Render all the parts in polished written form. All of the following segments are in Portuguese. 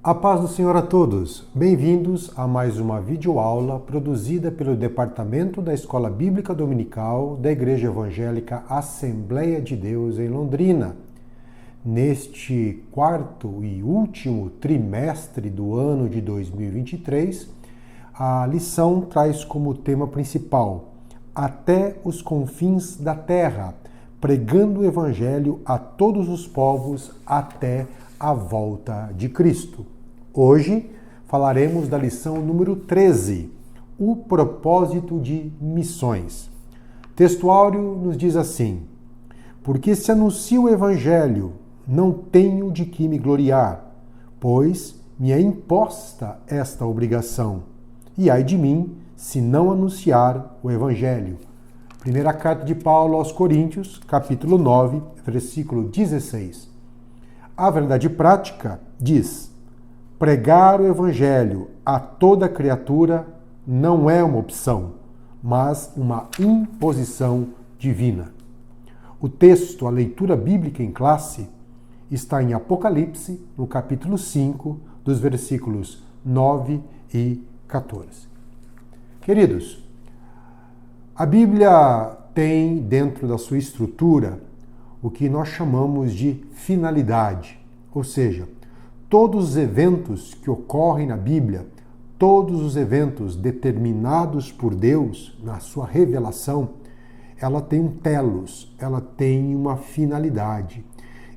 A paz do Senhor a todos. Bem-vindos a mais uma videoaula produzida pelo Departamento da Escola Bíblica Dominical da Igreja Evangélica Assembleia de Deus em Londrina. Neste quarto e último trimestre do ano de 2023, a lição traz como tema principal Até os confins da terra, pregando o Evangelho a todos os povos até a volta de Cristo. Hoje falaremos da lição número 13, o propósito de missões. O textuário nos diz assim: porque se anuncio o Evangelho, não tenho de que me gloriar, pois me é imposta esta obrigação. E ai de mim, se não anunciar o Evangelho. Primeira carta de Paulo aos Coríntios, capítulo 9, versículo 16. A verdade prática diz: pregar o Evangelho a toda criatura não é uma opção, mas uma imposição divina. O texto, a leitura bíblica em classe, está em Apocalipse, no capítulo 5, dos versículos 9 e 14. Queridos, a Bíblia tem dentro da sua estrutura o que nós chamamos de finalidade, ou seja, todos os eventos que ocorrem na Bíblia, todos os eventos determinados por Deus na sua revelação, ela tem um telos, ela tem uma finalidade.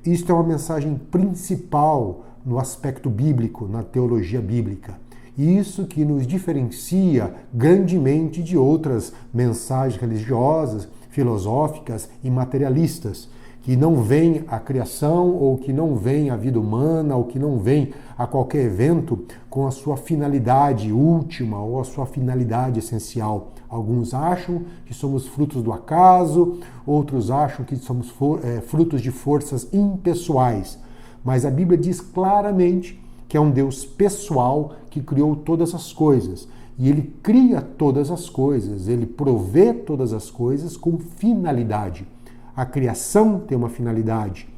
Isto é uma mensagem principal no aspecto bíblico, na teologia bíblica. Isso que nos diferencia grandemente de outras mensagens religiosas, filosóficas e materialistas, que não veem a criação ou que não veem a vida humana ou que não veem a qualquer evento com a sua finalidade última ou a sua finalidade essencial. Alguns acham que somos frutos do acaso, outros acham que somos frutos de forças impessoais. Mas a Bíblia diz claramente que é um Deus pessoal que criou todas as coisas. E Ele cria todas as coisas, Ele provê todas as coisas com finalidade. A criação tem uma finalidade.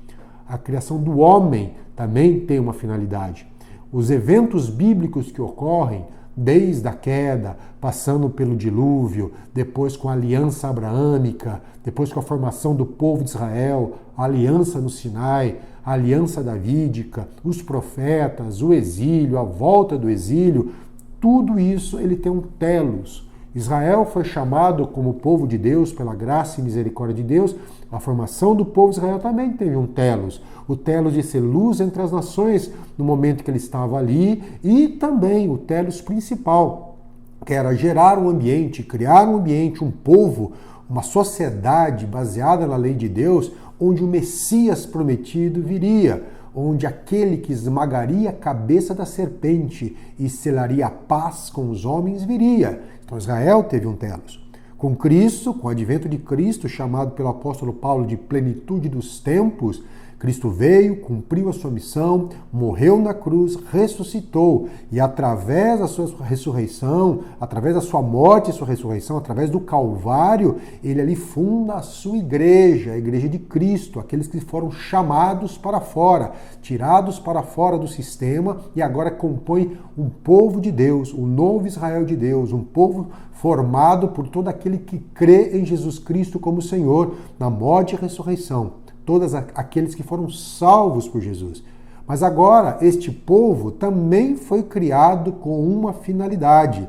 A criação do homem também tem uma finalidade. Os eventos bíblicos que ocorrem, desde a queda, passando pelo dilúvio, depois com a aliança abraâmica, depois com a formação do povo de Israel, a aliança no Sinai, a aliança davídica, os profetas, o exílio, a volta do exílio, tudo isso ele tem um telos. Israel foi chamado como povo de Deus pela graça e misericórdia de Deus. A formação do povo de Israel também teve um telos. O telos de ser luz entre as nações no momento que ele estava ali e também o telos principal, que era gerar um ambiente, criar um ambiente, um povo, uma sociedade baseada na lei de Deus, onde o Messias prometido viria, onde aquele que esmagaria a cabeça da serpente e selaria a paz com os homens viria. Então Israel teve um telos. Com Cristo, com o advento de Cristo, chamado pelo apóstolo Paulo de plenitude dos tempos, Cristo veio, cumpriu a sua missão, morreu na cruz, ressuscitou. E através da sua ressurreição, através da sua morte e sua ressurreição, através do Calvário, ele ali funda a sua igreja, a igreja de Cristo, aqueles que foram chamados para fora, tirados para fora do sistema e agora compõem um povo de Deus, um novo Israel de Deus, um povo formado por todo aquele que crê em Jesus Cristo como Senhor, na morte e ressurreição. Todos aqueles que foram salvos por Jesus. Mas agora, este povo também foi criado com uma finalidade.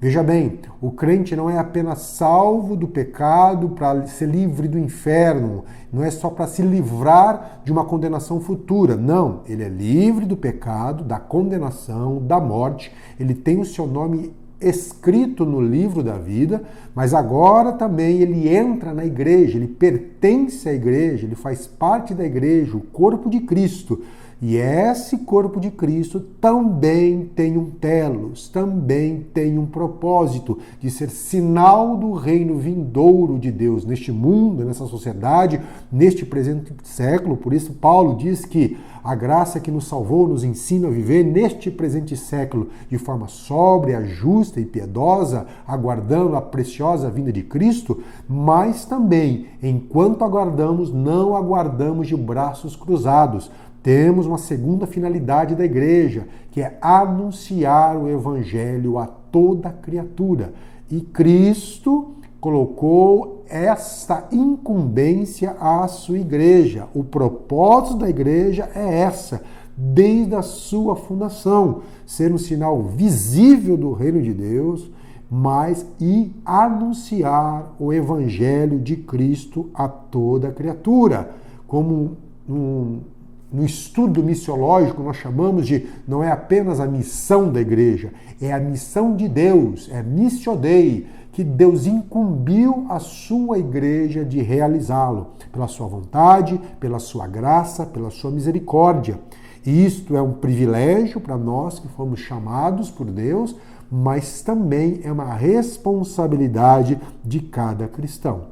Veja bem, o crente não é apenas salvo do pecado para ser livre do inferno, não é só para se livrar de uma condenação futura. Não, ele é livre do pecado, da condenação, da morte, ele tem o seu nome escrito no livro da vida, mas agora também ele entra na igreja, ele pertence à igreja, ele faz parte da igreja, o corpo de Cristo. E esse corpo de Cristo também tem um telos, também tem um propósito de ser sinal do reino vindouro de Deus neste mundo, nessa sociedade, neste presente século. Por isso Paulo diz que a graça que nos salvou nos ensina a viver neste presente século de forma sóbria, justa e piedosa, aguardando a preciosa vinda de Cristo, mas também, enquanto aguardamos, não aguardamos de braços cruzados. temos uma segunda finalidade da igreja, que é anunciar o evangelho a toda criatura. E Cristo colocou esta incumbência à sua igreja. O propósito da igreja é essa, desde a sua fundação, ser um sinal visível do reino de Deus, mas e anunciar o evangelho de Cristo a toda criatura. Como no estudo missiológico nós chamamos de, não é apenas a missão da igreja, é a missão de Deus, é missio Dei, que Deus incumbiu a sua igreja de realizá-lo, pela sua vontade, pela sua graça, pela sua misericórdia. E isto é um privilégio para nós que fomos chamados por Deus, mas também é uma responsabilidade de cada cristão.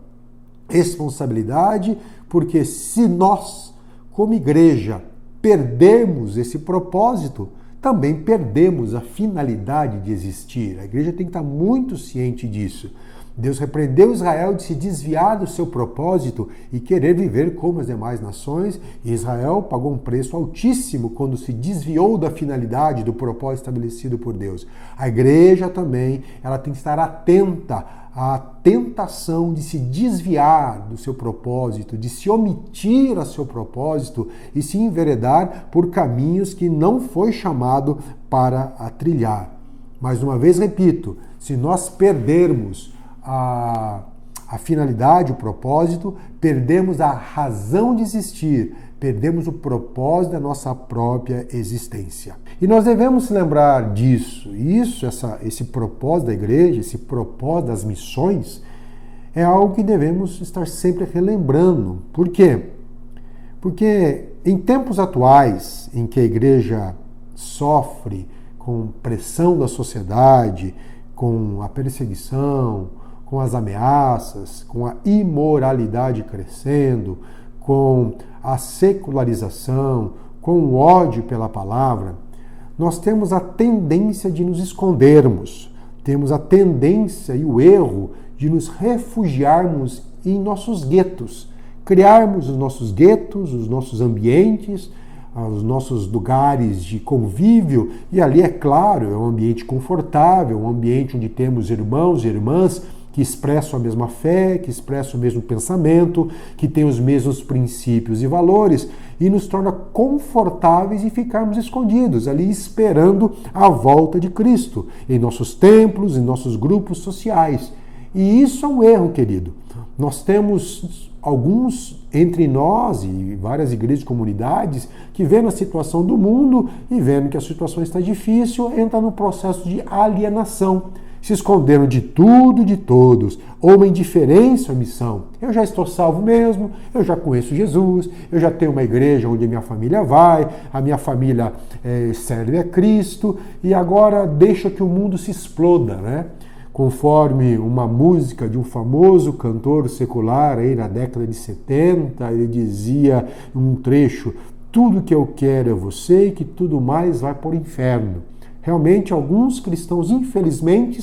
Responsabilidade porque se nós, como igreja, perdermos esse propósito, também perdemos a finalidade de existir. A igreja tem que estar muito ciente disso. Deus repreendeu Israel de se desviar do seu propósito e querer viver como as demais nações, e Israel pagou um preço altíssimo quando se desviou da finalidade, do propósito estabelecido por Deus. A igreja também, ela tem que estar atenta à tentação de se desviar do seu propósito, de se omitir a seu propósito e se enveredar por caminhos que não foi chamado para trilhar. Mais uma vez repito, se nós perdermos a finalidade, o propósito, perdemos a razão de existir, perdemos o propósito da nossa própria existência. E nós devemos lembrar disso. Esse propósito da igreja, esse propósito das missões, é algo que devemos estar sempre relembrando. Por quê? Porque em tempos atuais, em que a igreja sofre com pressão da sociedade, com a perseguição, com as ameaças, com a imoralidade crescendo, com a secularização, com o ódio pela palavra, nós temos a tendência de nos escondermos, temos a tendência e o erro de nos refugiarmos em nossos guetos, criarmos os nossos guetos, os nossos ambientes, os nossos lugares de convívio, e ali, é claro, é um ambiente confortável, um ambiente onde temos irmãos e irmãs que expressam a mesma fé, que expressam o mesmo pensamento, que têm os mesmos princípios e valores, e nos torna confortáveis em ficarmos escondidos, ali esperando a volta de Cristo, em nossos templos, em nossos grupos sociais. E isso é um erro, querido. Nós temos alguns entre nós e várias igrejas e comunidades que vendo a situação do mundo e vendo que a situação está difícil, entra no processo de alienação. Se esconderam de tudo e de todos, ou uma indiferença à missão. Eu já estou salvo mesmo, eu já conheço Jesus, eu já tenho uma igreja onde a minha família vai, a minha família serve a Cristo, e agora deixa que o mundo se exploda, né? Conforme uma música de um famoso cantor secular aí na década de 70, ele dizia um trecho: tudo que eu quero é você e que tudo mais vai para o inferno. Realmente, alguns cristãos, infelizmente,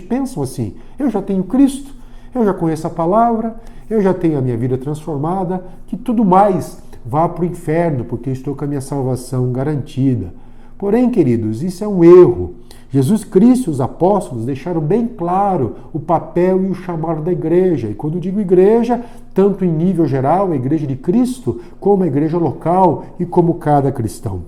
pensam assim: eu já tenho Cristo, eu já conheço a palavra, eu já tenho a minha vida transformada, que tudo mais vá para o inferno, porque estou com a minha salvação garantida. Porém, queridos, isso é um erro. Jesus Cristo e os apóstolos deixaram bem claro o papel e o chamado da igreja. E quando digo igreja, tanto em nível geral, a igreja de Cristo, como a igreja local e como cada cristão.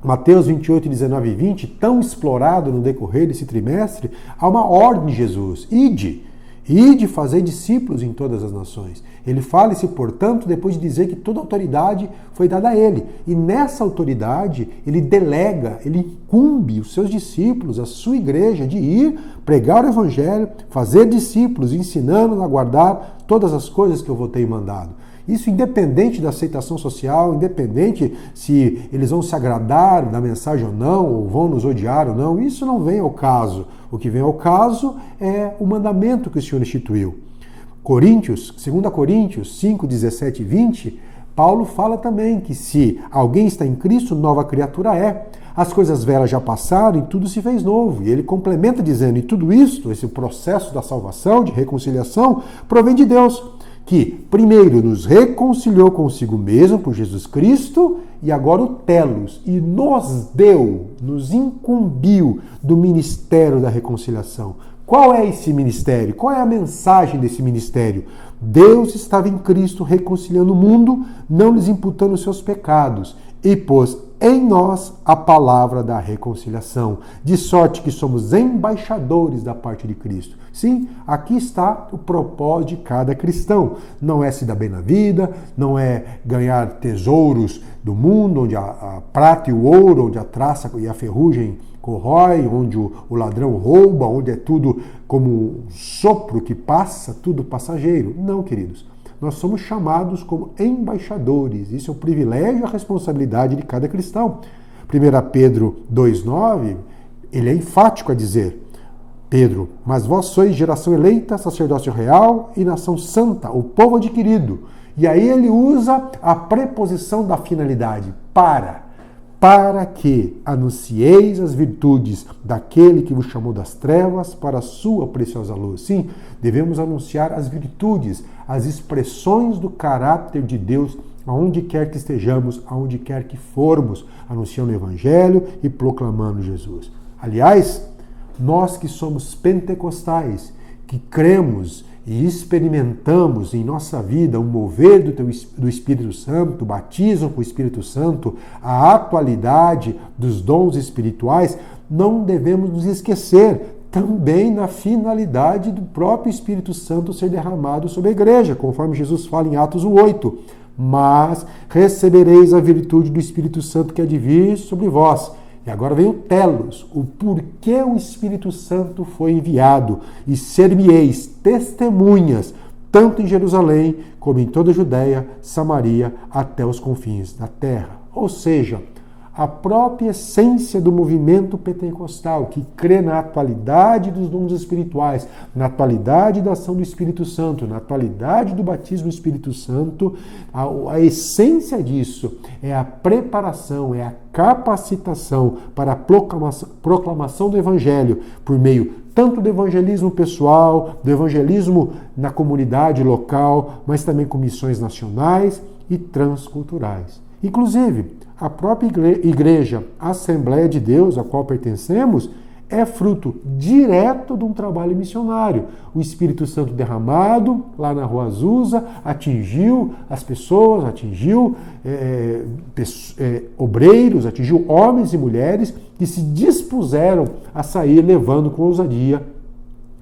Mateus 28, 19 e 20, tão explorado no decorrer desse trimestre, há uma ordem de Jesus: ide fazer discípulos em todas as nações. Ele fala-se, portanto, depois de dizer que toda autoridade foi dada a ele. E nessa autoridade, ele delega, ele incumbe os seus discípulos, a sua igreja, de ir pregar o evangelho, fazer discípulos, ensinando a guardar todas as coisas que eu vou ter mandado. Isso independente da aceitação social, independente se eles vão se agradar da mensagem ou não, ou vão nos odiar ou não, isso não vem ao caso. O que vem ao caso é o mandamento que o Senhor instituiu. 2 Coríntios 5, 17 e 20, Paulo fala também que se alguém está em Cristo, nova criatura é. As coisas velhas já passaram e tudo se fez novo. E ele complementa dizendo: e tudo isto, esse processo da salvação, de reconciliação, provém de Deus, que, primeiro, nos reconciliou consigo mesmo por Jesus Cristo, e agora o telos, e nos deu, nos incumbiu do ministério da reconciliação. Qual é esse ministério? Qual é a mensagem desse ministério? Deus estava em Cristo reconciliando o mundo, não lhes imputando os seus pecados, e pôs em nós a palavra da reconciliação, de sorte que somos embaixadores da parte de Cristo. Sim, aqui está o propósito de cada cristão. Não é se dar bem na vida, não é ganhar tesouros do mundo, onde a prata e o ouro, onde a traça e a ferrugem corrói, onde o ladrão rouba, onde é tudo como um sopro que passa, tudo passageiro. Não, queridos. Nós somos chamados como embaixadores. Isso é o privilégio e a responsabilidade de cada cristão. 1 Pedro 2,9, ele é enfático a dizer, Pedro, mas vós sois geração eleita, sacerdócio real e nação santa, o povo adquirido. E aí ele usa a preposição da finalidade, para que anuncieis as virtudes daquele que vos chamou das trevas para a sua preciosa luz. Sim, devemos anunciar as virtudes, as expressões do caráter de Deus, aonde quer que estejamos, aonde quer que formos, anunciando o Evangelho e proclamando Jesus. Aliás, nós que somos pentecostais, que cremos e experimentamos em nossa vida o mover do Espírito Santo, o batismo com o Espírito Santo, a atualidade dos dons espirituais, não devemos nos esquecer também na finalidade do próprio Espírito Santo ser derramado sobre a igreja, conforme Jesus fala em Atos 8. Mas recebereis a virtude do Espírito Santo que há de vir sobre vós. E agora vem o telos, o porquê o Espírito Santo foi enviado. E ser-me-eis testemunhas, tanto em Jerusalém, como em toda a Judéia, Samaria, até os confins da terra. Ou seja, a própria essência do movimento pentecostal, que crê na atualidade dos dons espirituais, na atualidade da ação do Espírito Santo, na atualidade do batismo do Espírito Santo, a essência disso é a preparação, é a capacitação para a proclamação do Evangelho, por meio tanto do evangelismo pessoal, do evangelismo na comunidade local, mas também com missões nacionais e transculturais. Inclusive, a própria igreja, a Assembleia de Deus, a qual pertencemos, é fruto direto de um trabalho missionário. O Espírito Santo derramado lá na Rua Azusa atingiu as pessoas, atingiu obreiros, atingiu homens e mulheres que se dispuseram a sair levando com ousadia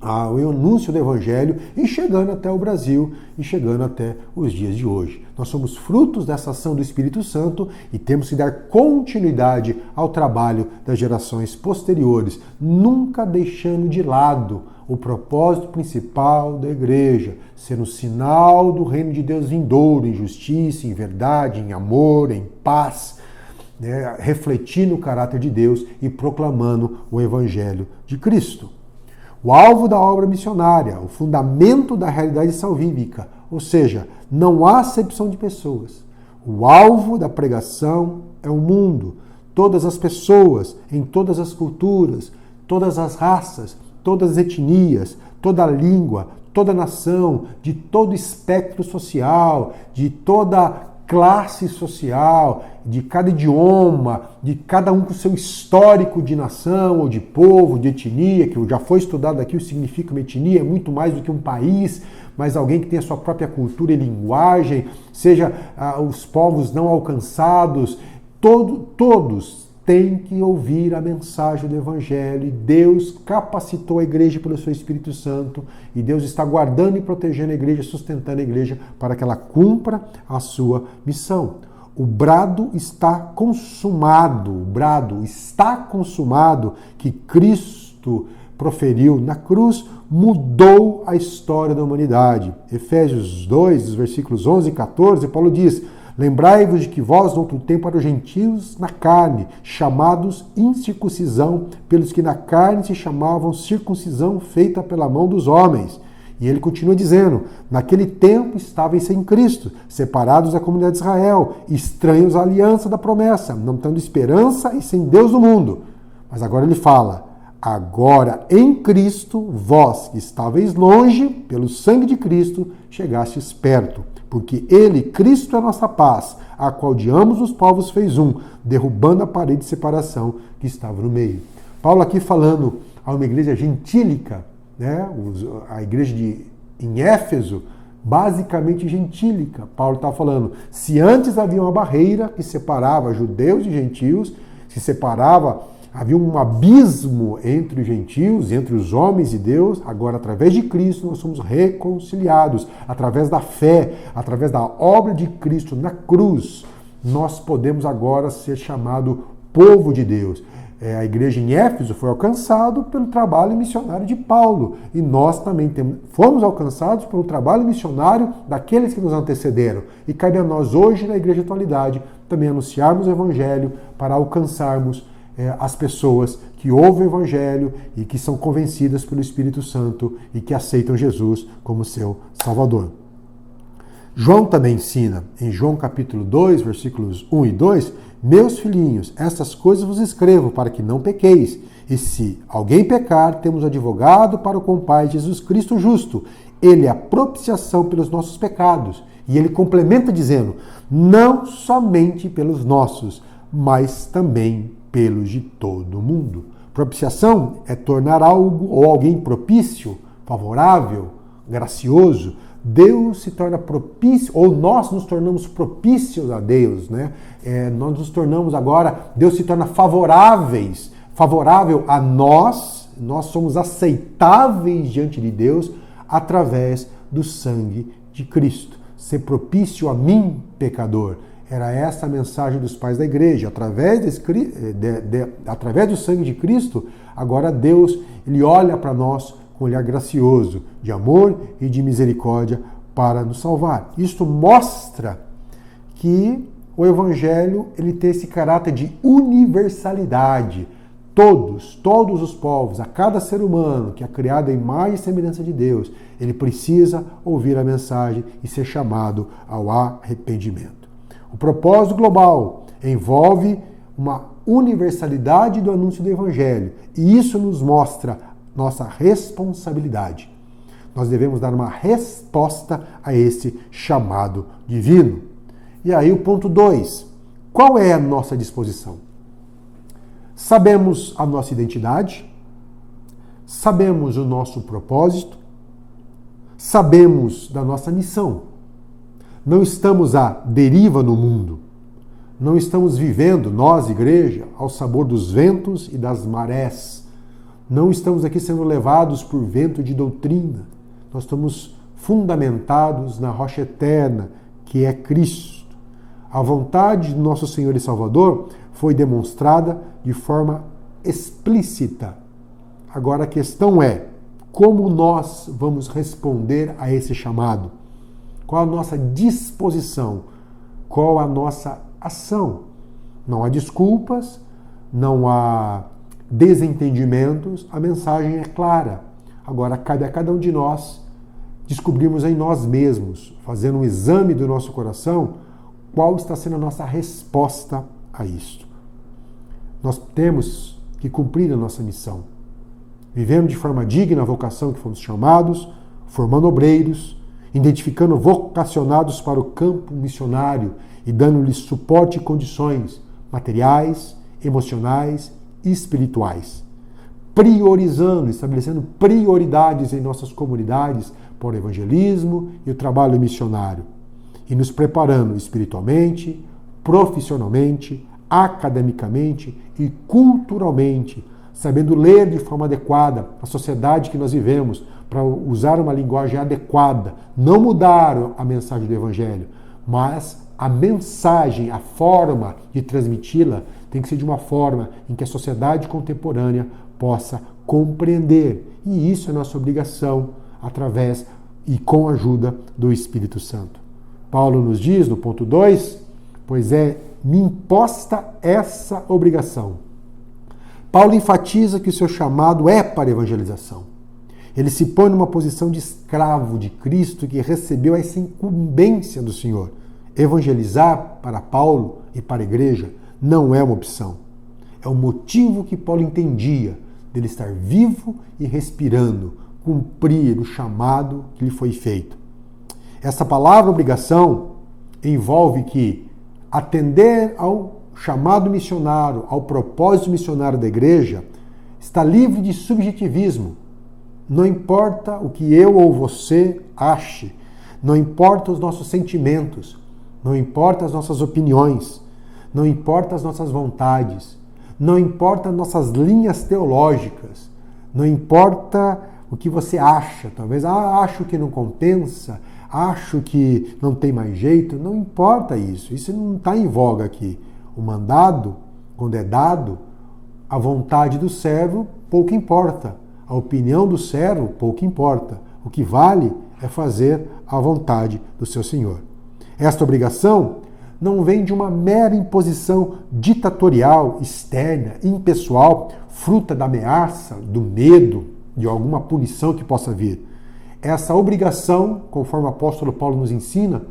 o anúncio do Evangelho e chegando até o Brasil e chegando até os dias de hoje. Nós somos frutos dessa ação do Espírito Santo e temos que dar continuidade ao trabalho das gerações posteriores, nunca deixando de lado o propósito principal da igreja, ser um sinal do reino de Deus vindouro, em justiça, em verdade, em amor, em paz, refletindo o caráter de Deus e proclamando o Evangelho de Cristo. O alvo da obra missionária, o fundamento da realidade salvífica, ou seja, não há acepção de pessoas. O alvo da pregação é o mundo, todas as pessoas, em todas as culturas, todas as raças, todas as etnias, toda a língua, toda a nação, de todo espectro social, de toda classe social, de cada idioma, de cada um com seu histórico de nação ou de povo, de etnia, que já foi estudado aqui, o significa uma etnia, é muito mais do que um país, mas alguém que tem a sua própria cultura e linguagem, seja os povos não alcançados, todos têm que ouvir a mensagem do Evangelho, e Deus capacitou a igreja pelo seu Espírito Santo, e Deus está guardando e protegendo a igreja, sustentando a igreja para que ela cumpra a sua missão. O brado está consumado, que Cristo proferiu na cruz, mudou a história da humanidade. Efésios 2, os versículos 11 e 14, Paulo diz: lembrai-vos de que vós, no outro tempo, eram gentios na carne, chamados incircuncisão, pelos que na carne se chamavam circuncisão feita pela mão dos homens. E ele continua dizendo, naquele tempo estáveis sem Cristo, separados da comunidade de Israel, estranhos à aliança da promessa, não tendo esperança e sem Deus no mundo. Mas agora ele fala, Agora, em Cristo, vós que estáveis longe, pelo sangue de Cristo, chegastes perto. Porque Ele, Cristo, é a nossa paz, a qual de ambos os povos fez um, derrubando a parede de separação que estava no meio. Paulo aqui falando a uma igreja gentílica, né? A igreja em Éfeso, basicamente gentílica. Paulo está falando, se antes havia uma barreira que separava judeus e gentios, se separava, havia um abismo entre os gentios, entre os homens e Deus, agora através de Cristo nós somos reconciliados, através da fé, através da obra de Cristo na cruz, nós podemos agora ser chamado povo de Deus. A igreja em Éfeso foi alcançada pelo trabalho missionário de Paulo. E nós também fomos alcançados pelo trabalho missionário daqueles que nos antecederam. E cabe a nós hoje, na igreja atualidade, também anunciarmos o evangelho para alcançarmos as pessoas que ouvem o evangelho e que são convencidas pelo Espírito Santo e que aceitam Jesus como seu Salvador. João também ensina, em João capítulo 2, versículos 1 e 2, meus filhinhos, estas coisas vos escrevo para que não pequeis. E se alguém pecar, temos advogado para com o Pai, Jesus Cristo justo. Ele é a propiciação pelos nossos pecados. E ele complementa dizendo, não somente pelos nossos, mas também pelos de todo o mundo. Propiciação é tornar algo ou alguém propício, favorável, gracioso. Deus se torna propício, ou nós nos tornamos propícios a Deus, né? Nós nos tornamos agora, Deus se torna favorável a nós somos aceitáveis diante de Deus através do sangue de Cristo. Ser propício a mim, pecador. Era essa a mensagem dos pais da igreja. Através do sangue de Cristo, agora Deus ele olha para nós com um olhar gracioso, de amor e de misericórdia para nos salvar. Isto mostra que o Evangelho ele tem esse caráter de universalidade. Todos os povos, a cada ser humano que é criado à imagem e semelhança de Deus, ele precisa ouvir a mensagem e ser chamado ao arrependimento. O propósito global envolve uma universalidade do anúncio do Evangelho, e isso nos mostra nossa responsabilidade. Nós devemos dar uma resposta a esse chamado divino. E aí o ponto 2. Qual é a nossa disposição? Sabemos a nossa identidade? Sabemos o nosso propósito? Sabemos da nossa missão? Não estamos à deriva no mundo. Não estamos vivendo, nós, igreja, ao sabor dos ventos e das marés. Não estamos aqui sendo levados por vento de doutrina. Nós estamos fundamentados na rocha eterna, que é Cristo. A vontade do nosso Senhor e Salvador foi demonstrada de forma explícita. Agora a questão é, como nós vamos responder a esse chamado? Qual a nossa disposição? Qual a nossa ação? Não há desculpas, não há desentendimentos, a mensagem é clara. Agora, cabe a cada um de nós descobrirmos em nós mesmos, fazendo um exame do nosso coração, qual está sendo a nossa resposta a isto. Nós temos que cumprir a nossa missão, vivendo de forma digna a vocação que fomos chamados, formando obreiros, identificando vocacionados para o campo missionário e dando-lhes suporte e condições materiais, emocionais e espirituais, priorizando, estabelecendo prioridades em nossas comunidades para o evangelismo e o trabalho missionário, e nos preparando espiritualmente, profissionalmente, academicamente e culturalmente, sabendo ler de forma adequada a sociedade que nós vivemos, para usar uma linguagem adequada, não mudar a mensagem do evangelho, mas a mensagem, a forma de transmiti-la tem que ser de uma forma em que a sociedade contemporânea possa compreender. E isso é nossa obrigação através e com a ajuda do Espírito Santo. Paulo nos diz, no ponto 2, pois me imposta essa obrigação. Paulo enfatiza que o seu chamado é para a evangelização. Ele se põe numa posição de escravo de Cristo que recebeu essa incumbência do Senhor. Evangelizar para Paulo e para a igreja não é uma opção. É o motivo que Paulo entendia. dele estar vivo e respirando, cumprir o chamado que lhe foi feito. Essa palavra obrigação envolve que atender ao chamado missionário, ao propósito missionário da igreja, está livre de subjetivismo. Não importa o que eu ou você ache, não importa os nossos sentimentos, não importa as nossas opiniões, não importa as nossas vontades, não importa as nossas linhas teológicas, não importa o que você acha. Talvez, acho que não compensa, acho que não tem mais jeito. Não importa isso, isso não está em voga aqui. O mandado, quando é dado, a vontade do servo pouco importa. A opinião do servo pouco importa. O que vale é fazer a vontade do seu Senhor. Esta obrigação não vem de uma mera imposição ditatorial, externa, impessoal, fruta da ameaça, do medo, de alguma punição que possa vir. Essa obrigação, conforme o apóstolo Paulo nos ensina,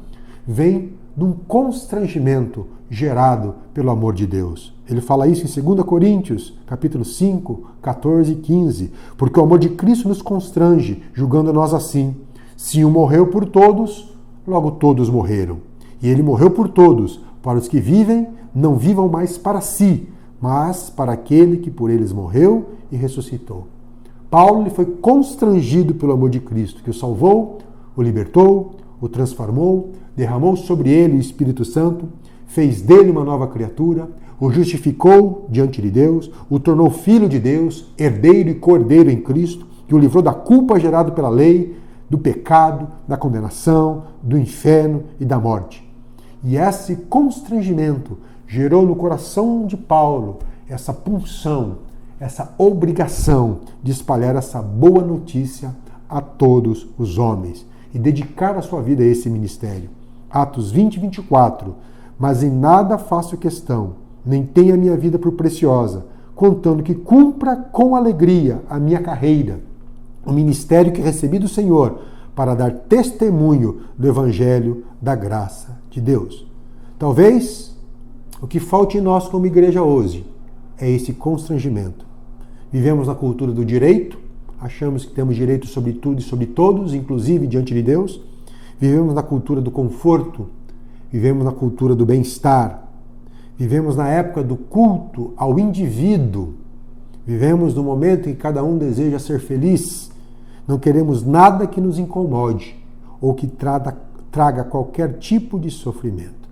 vem de um constrangimento gerado pelo amor de Deus. Ele fala isso em 2 Coríntios, capítulo 5, 14 e 15. Porque o amor de Cristo nos constrange, julgando nós assim: se um morreu por todos, logo todos morreram. E ele morreu por todos, para os que vivem, não vivam mais para si, mas para aquele que por eles morreu e ressuscitou. Paulo foi constrangido pelo amor de Cristo, que o salvou, o libertou, o transformou, derramou sobre ele o Espírito Santo, fez dele uma nova criatura, o justificou diante de Deus, o tornou filho de Deus, herdeiro e cordeiro em Cristo, que o livrou da culpa gerada pela lei, do pecado, da condenação, do inferno e da morte. E esse constrangimento gerou no coração de Paulo essa punção, essa obrigação de espalhar essa boa notícia a todos os homens e dedicar a sua vida a esse ministério. Atos 20 e 24. Mas em nada faço questão, nem tenho a minha vida por preciosa, contando que cumpra com alegria a minha carreira, o ministério que recebi do Senhor, para dar testemunho do Evangelho da graça de Deus. Talvez o que falte em nós como igreja hoje é esse constrangimento. Vivemos na cultura do direito, achamos que temos direito sobre tudo e sobre todos, inclusive diante de Deus. Vivemos na cultura do conforto, vivemos na cultura do bem-estar, vivemos na época do culto ao indivíduo, vivemos no momento em que cada um deseja ser feliz. Não queremos nada que nos incomode ou que traga qualquer tipo de sofrimento.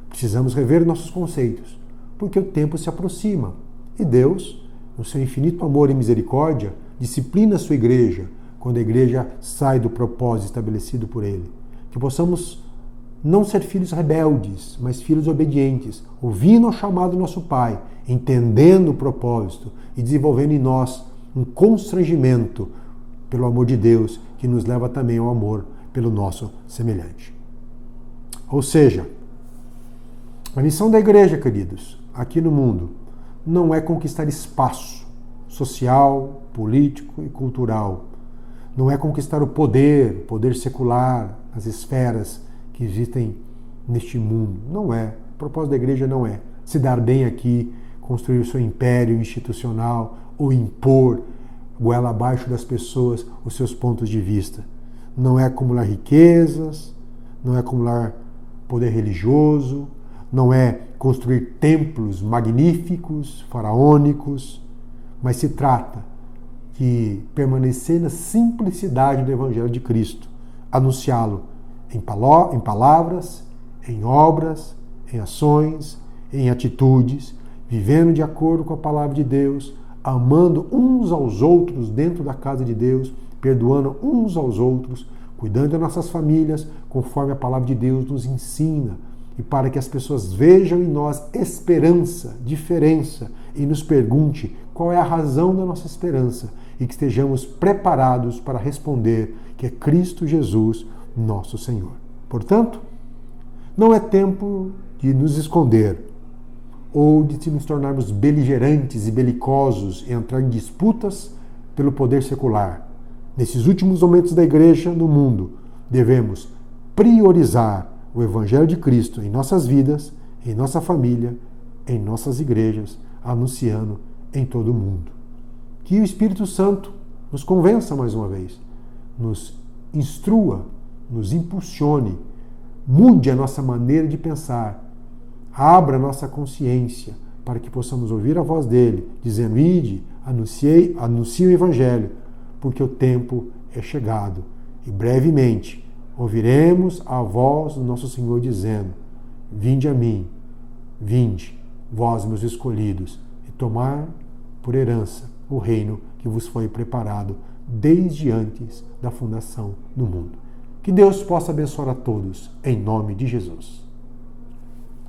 Precisamos rever nossos conceitos, porque o tempo se aproxima e Deus, no seu infinito amor e misericórdia, disciplina a sua igreja quando a igreja sai do propósito estabelecido por Ele. Que possamos não ser filhos rebeldes, mas filhos obedientes, ouvindo ao chamado do nosso Pai, entendendo o propósito e desenvolvendo em nós um constrangimento pelo amor de Deus, que nos leva também ao amor pelo nosso semelhante. Ou seja, a missão da igreja, queridos, aqui no mundo, não é conquistar espaço social, político e cultural. Não é conquistar o poder secular, as esferas que existem neste mundo. Não é. O propósito da igreja não é se dar bem aqui, construir o seu império institucional ou impor goela abaixo das pessoas os seus pontos de vista. Não é acumular riquezas, não é acumular poder religioso, não é construir templos magníficos, faraônicos, mas se trata de permanecer na simplicidade do Evangelho de Cristo, anunciá-lo em palavras, em obras, em ações, em atitudes, vivendo de acordo com a palavra de Deus, amando uns aos outros dentro da casa de Deus, perdoando uns aos outros, cuidando das nossas famílias, conforme a palavra de Deus nos ensina, e para que as pessoas vejam em nós esperança, diferença, e nos pergunte qual é a razão da nossa esperança, e que estejamos preparados para responder que é Cristo Jesus, nosso Senhor. Portanto, não é tempo de nos esconder, ou de nos tornarmos beligerantes e belicosos e entrar em disputas pelo poder secular. Nesses últimos momentos da igreja no mundo, devemos priorizar o Evangelho de Cristo em nossas vidas, em nossa família, em nossas igrejas, anunciando em todo o mundo. Que o Espírito Santo nos convença mais uma vez, nos instrua, nos impulsione, mude a nossa maneira de pensar, abra a nossa consciência para que possamos ouvir a voz dele, dizendo: ide, anuncie o Evangelho, porque o tempo é chegado. E brevemente ouviremos a voz do nosso Senhor dizendo: vinde a mim, vinde, vós meus escolhidos, e tomar por herança o reino que vos foi preparado desde antes da fundação do mundo. Que Deus possa abençoar a todos, em nome de Jesus.